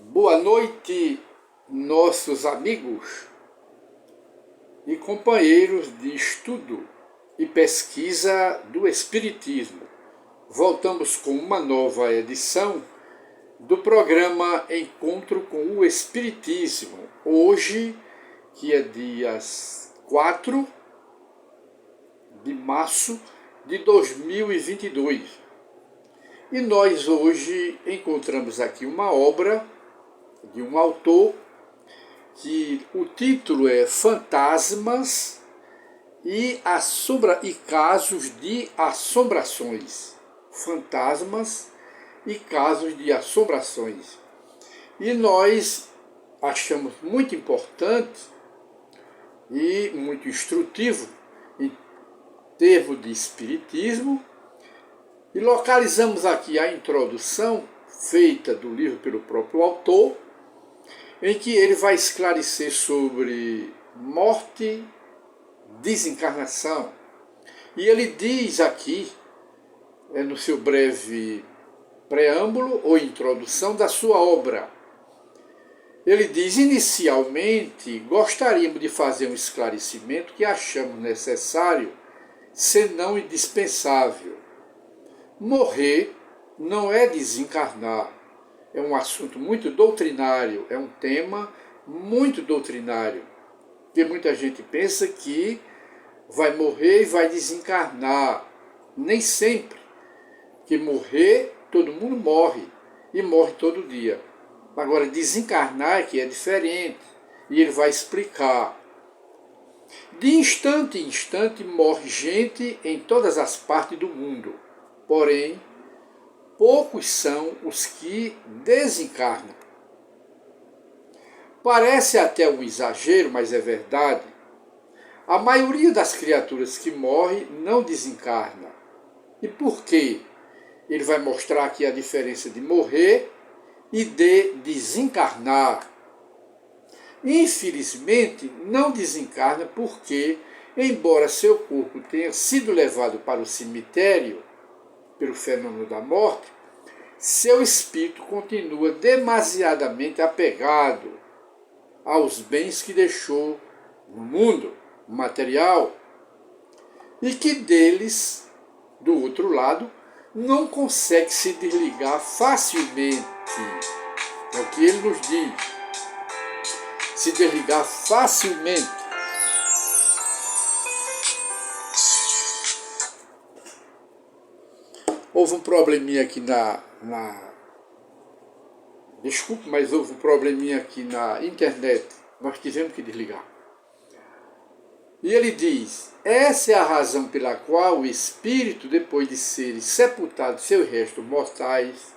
Boa noite, nossos amigos e companheiros de estudo e pesquisa do Espiritismo. Voltamos com uma nova edição do programa Encontro com o Espiritismo. Hoje, que é dia 4 de março de 2022. E nós hoje encontramos aqui uma obra de um autor que o título é Fantasmas e Casos de Assombrações. Fantasmas e Casos de Assombrações. E nós achamos muito importante e muito instrutivo em termos de espiritismo, e localizamos aqui a introdução feita do livro pelo próprio autor, em que ele vai esclarecer sobre morte, desencarnação. E ele diz aqui, no seu breve preâmbulo ou introdução da sua obra, ele diz: inicialmente gostaríamos de fazer um esclarecimento que achamos necessário, senão indispensável. Morrer não é desencarnar. É um assunto muito doutrinário, é um tema muito doutrinário, porque muita gente pensa que vai morrer e vai desencarnar. Nem sempre, porque morrer, todo mundo morre, e morre todo dia. Agora, desencarnar é que é diferente, e ele vai explicar. De instante em instante morre gente em todas as partes do mundo, porém, poucos são os que desencarnam. Parece até um exagero, mas é verdade. A maioria das criaturas que morrem não desencarna. E por quê? Ele vai mostrar aqui a diferença de morrer e de desencarnar. Infelizmente, não desencarna porque, embora seu corpo tenha sido levado para o cemitério, pelo fenômeno da morte, seu espírito continua demasiadamente apegado aos bens que deixou no mundo material e que deles, do outro lado, não consegue se desligar facilmente. É o que ele nos diz. Se desligar facilmente. Houve um probleminha aqui Desculpe, mas houve um probleminha aqui na internet. Nós tivemos que desligar. E ele diz: essa é a razão pela qual o espírito, depois de serem sepultados seus restos mortais,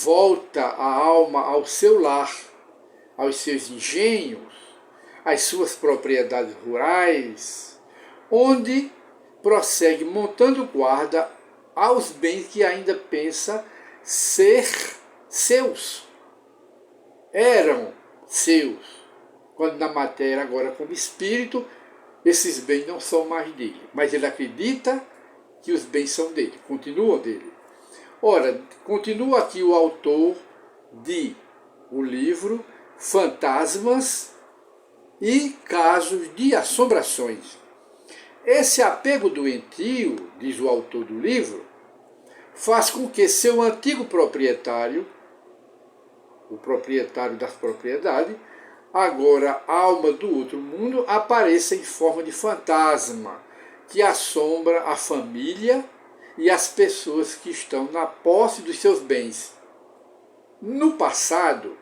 volta a alma ao seu lar, aos seus engenhos, às suas propriedades rurais, onde prossegue montando guarda aos bens que ainda pensa ser seus. Eram seus, quando na matéria, agora como espírito, esses bens não são mais dele, mas ele acredita que os bens são dele, continuam dele. Ora, continua aqui o autor de o livro Fantasmas e Casos de Assombrações. Esse apego doentio, diz o autor do livro, faz com que seu antigo proprietário, o proprietário das propriedades, agora alma do outro mundo, apareça em forma de fantasma, que assombra a família e as pessoas que estão na posse dos seus bens. No passado,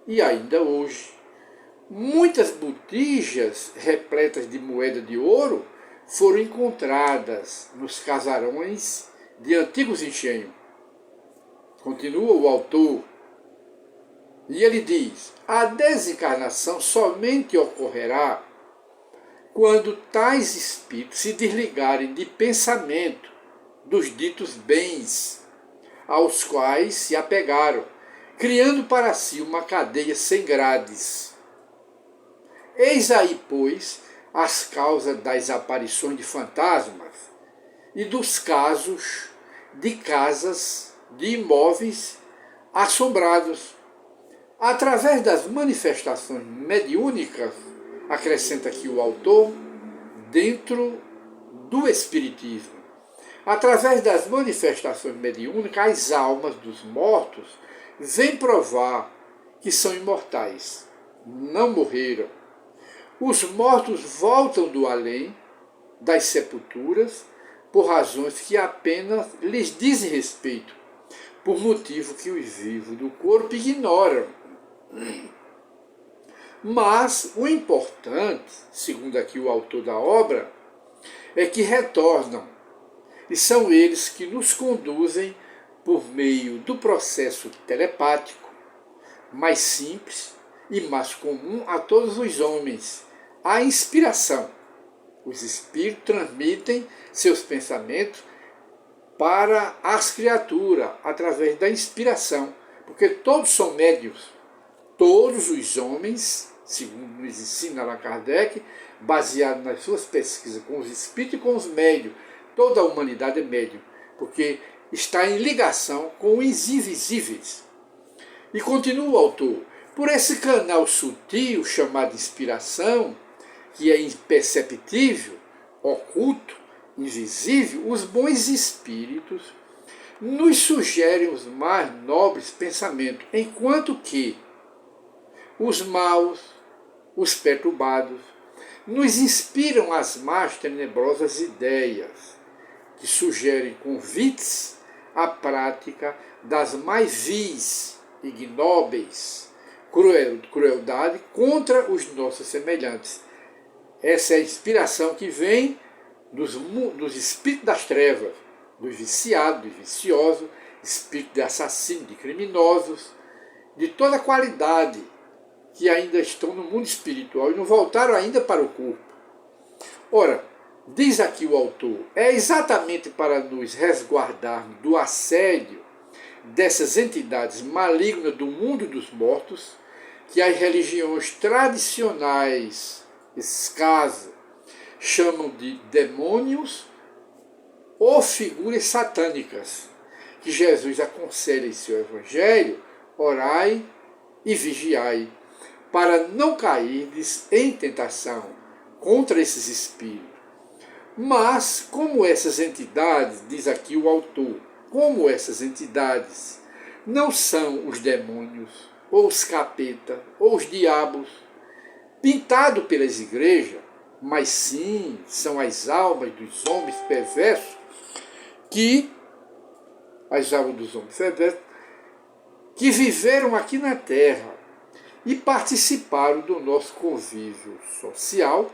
e ainda hoje, muitas botijas repletas de moeda de ouro foram encontradas nos casarões de antigos engenhos. Continua o autor, e ele diz: a desencarnação somente ocorrerá quando tais espíritos se desligarem de pensamento dos ditos bens aos quais se apegaram, criando para si uma cadeia sem grades. Eis aí, pois, as causas das aparições de fantasmas e dos casos de casas, de imóveis assombrados, Através das manifestações mediúnicas, acrescenta aqui o autor, dentro do Espiritismo, através das manifestações mediúnicas, as almas dos mortos vêm provar que são imortais, não morreram. Os mortos voltam do além, das sepulturas, por razões que apenas lhes dizem respeito, por motivo que os vivos do corpo ignoram. Mas o importante, segundo aqui o autor da obra, é que retornam, e são eles que nos conduzem por meio do processo telepático, mais simples e mais comum a todos os homens, a inspiração. Os espíritos transmitem seus pensamentos para as criaturas através da inspiração, porque todos são médiuns. Todos os homens, segundo nos ensina Allan Kardec, baseado nas suas pesquisas com os espíritos e com os médiuns, toda a humanidade é médium, porque está em ligação com os invisíveis. E continua o autor, por esse canal sutil chamado inspiração, que é imperceptível, oculto, invisível, os bons espíritos nos sugerem os mais nobres pensamentos, enquanto que os maus, os perturbados, nos inspiram as mais tenebrosas ideias, que sugerem convites à prática das mais vis, ignóbeis, crueldade contra os nossos semelhantes. Essa é a inspiração que vem dos espíritos das trevas, dos viciados, dos viciosos, espíritos de assassinos, de criminosos, de toda qualidade, que ainda estão no mundo espiritual e não voltaram ainda para o corpo. Ora, diz aqui o autor, é exatamente para nos resguardarmos do assédio dessas entidades malignas do mundo dos mortos que as religiões tradicionais, esses casos, chamam de demônios ou figuras satânicas, que Jesus aconselha em seu Evangelho, orai e vigiai, para não cairdes em tentação contra esses espíritos. Mas, como essas entidades, diz aqui o autor, como essas entidades não são os demônios, ou os capeta, ou os diabos, pintados pelas igrejas, mas sim são as almas dos homens perversos, que viveram aqui na Terra e participaram do nosso convívio social.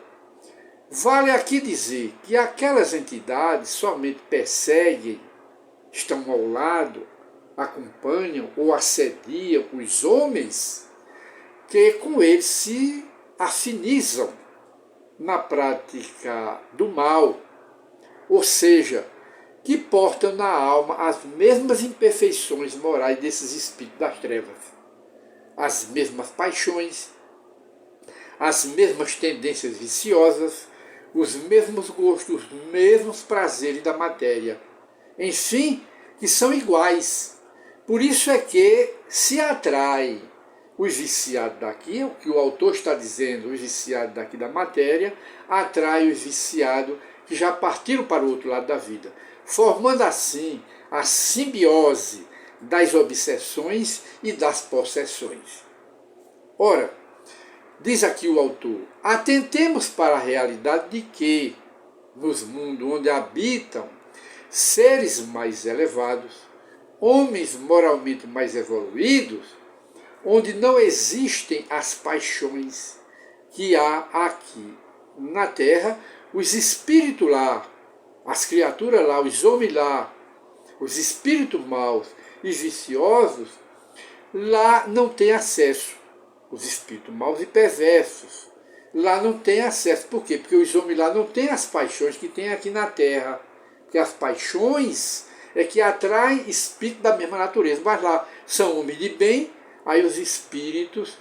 Vale aqui dizer que aquelas entidades somente perseguem, estão ao lado, acompanham ou assediam os homens que com eles se afinizam na prática do mal, ou seja, que portam na alma as mesmas imperfeições morais desses espíritos das trevas, as mesmas paixões, as mesmas tendências viciosas, os mesmos gostos, os mesmos prazeres da matéria, enfim, que são iguais. Por isso é que se atrai os viciados daqui, o que o autor está dizendo, os viciados daqui da matéria, atrai os viciados que já partiram para o outro lado da vida, formando assim a simbiose das obsessões e das possessões. Ora, diz aqui o autor, atentemos para a realidade de que, nos mundos onde habitam seres mais elevados, homens moralmente mais evoluídos, onde não existem as paixões que há aqui na Terra, os espíritos lá, as criaturas lá, os homens lá, os espíritos maus e viciosos, lá não têm acesso. Os espíritos maus e perversos, lá não têm acesso. Por quê? Porque os homens lá não têm as paixões que tem aqui na Terra. Porque as paixões é que atraem espíritos da mesma natureza. Mas lá são homens de bem, aí os espíritos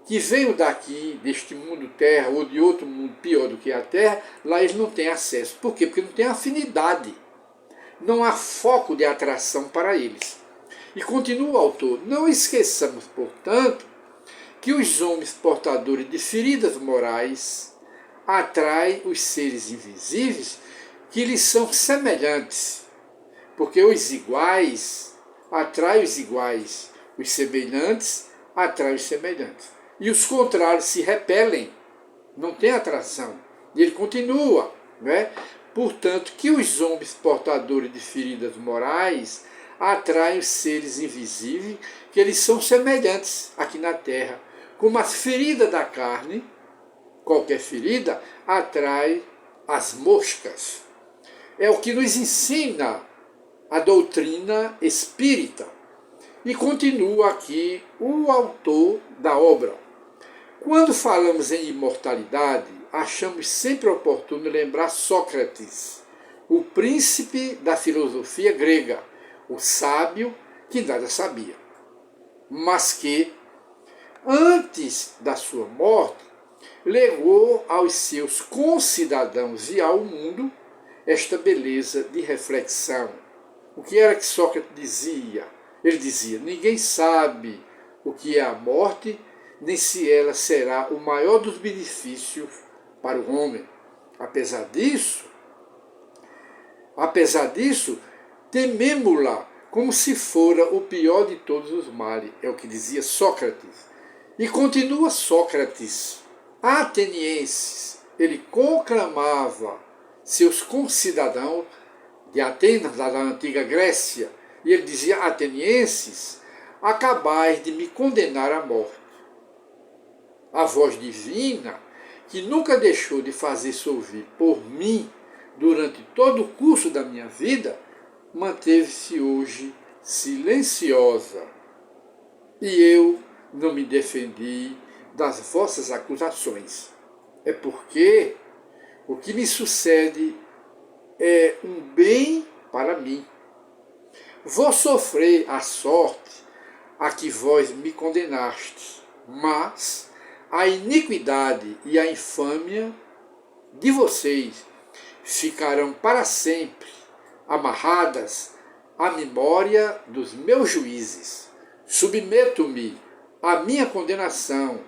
que venham daqui, deste mundo Terra, ou de outro mundo pior do que a Terra, lá eles não têm acesso. Por quê? Porque não tem afinidade. Não há foco de atração para eles. E continua o autor, não esqueçamos, portanto, que os homens portadores de feridas morais atraem os seres invisíveis que lhes são semelhantes, porque os iguais atraem os iguais, os semelhantes atraem os semelhantes. E os contrários se repelem, não tem atração. E ele continua, né? Portanto, que os homens portadores de feridas morais atraem os seres invisíveis, que eles são semelhantes aqui na Terra. Como as feridas da carne, qualquer ferida, atrai as moscas. É o que nos ensina a doutrina espírita. E continua aqui o autor da obra. Quando falamos em imortalidade, achamos sempre oportuno lembrar Sócrates, o príncipe da filosofia grega, o sábio que nada sabia, mas que, antes da sua morte, legou aos seus concidadãos e ao mundo esta beleza de reflexão. O que era que Sócrates dizia? Ele dizia: ninguém sabe o que é a morte, nem se ela será o maior dos benefícios para o homem. Apesar disso, tememo-la como se fora o pior de todos os males, é o que dizia Sócrates. E continua Sócrates, atenienses, ele conclamava seus concidadãos de Atenas, da antiga Grécia, e ele dizia: atenienses, acabais de me condenar à morte. A voz divina, que nunca deixou de fazer-se ouvir por mim durante todo o curso da minha vida, manteve-se hoje silenciosa. E eu não me defendi das vossas acusações. É porque o que me sucede é um bem para mim. Vou sofrer a sorte a que vós me condenastes, mas a iniquidade e a infâmia de vocês ficarão para sempre amarradas à memória dos meus juízes. Submeto-me à minha condenação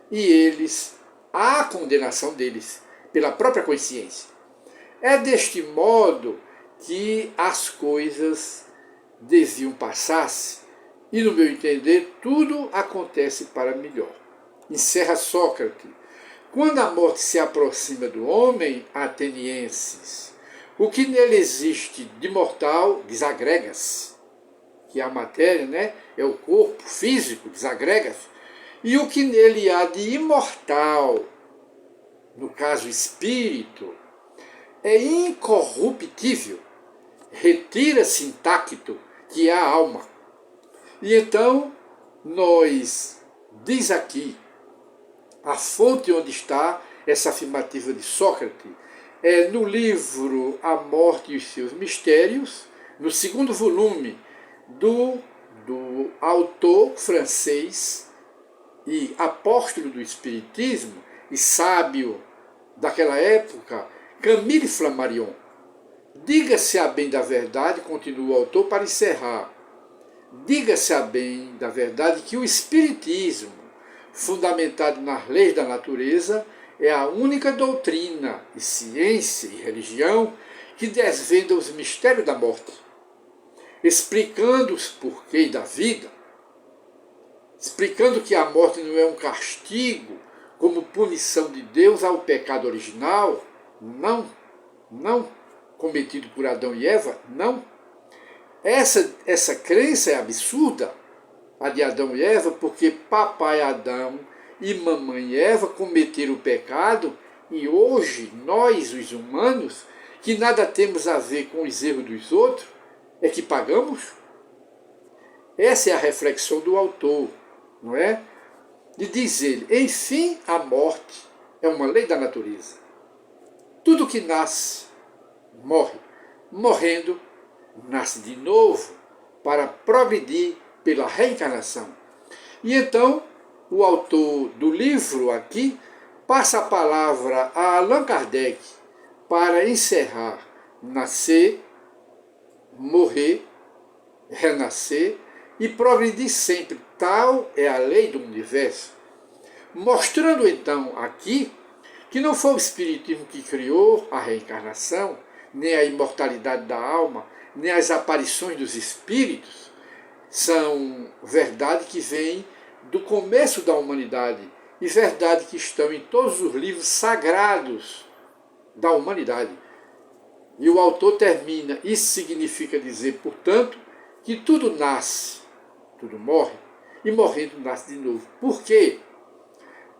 e eles à condenação deles pela própria consciência. É deste modo que as coisas deviam passar-se e, no meu entender, tudo acontece para melhor. Encerra Sócrates. Quando a morte se aproxima do homem, atenienses, o que nele existe de mortal desagrega-se, que é a matéria, né? É o corpo físico, desagrega-se, e o que nele há de imortal, no caso espírito, é incorruptível, retira-se intacto, que é a alma. E então, diz aqui, a fonte onde está essa afirmativa de Sócrates é no livro A Morte e os Seus Mistérios, no segundo volume do autor francês e apóstolo do Espiritismo e sábio daquela época, Camille Flammarion. Diga-se a bem da verdade, continua o autor para encerrar, diga-se a bem da verdade que o Espiritismo, fundamentado nas leis da natureza, é a única doutrina e ciência e religião que desvenda os mistérios da morte, explicando os porquês da vida, explicando que a morte não é um castigo como punição de Deus ao pecado original, não cometido por Adão e Eva, não. Essa crença é absurda, a de Adão e Eva, porque papai Adão e mamãe Eva cometeram o pecado e hoje nós, os humanos, que nada temos a ver com os erros dos outros, é que pagamos? Essa é a reflexão do autor, não é? De dizer, enfim, a morte é uma lei da natureza. Tudo que nasce, morre. Morrendo, nasce de novo para progredir pela reencarnação. E então, o autor do livro aqui passa a palavra a Allan Kardec para encerrar: nascer, morrer, renascer e progredir sempre. Tal é a lei do universo. mostrando então aqui que não foi o Espiritismo que criou a reencarnação, nem a imortalidade da alma, nem as aparições dos espíritos, são verdade que vem do começo da humanidade e verdade que estão em todos os livros sagrados da humanidade. E o autor termina, isso significa dizer, portanto, que tudo nasce, tudo morre, e morrendo nasce de novo. Por quê?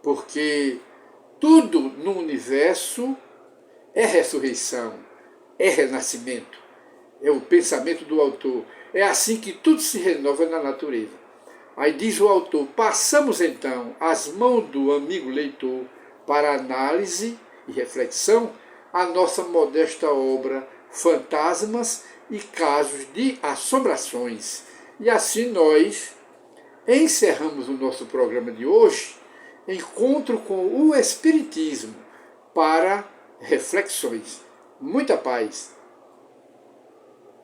Porque tudo no universo é ressurreição, é renascimento. É o pensamento do autor. É assim que tudo se renova na natureza. Aí diz o autor, passamos então às mãos do amigo leitor para análise e reflexão a nossa modesta obra Fantasmas e Casos de Assombrações. E assim nós encerramos o nosso programa de hoje, Encontro com o Espiritismo, para reflexões. Muita paz.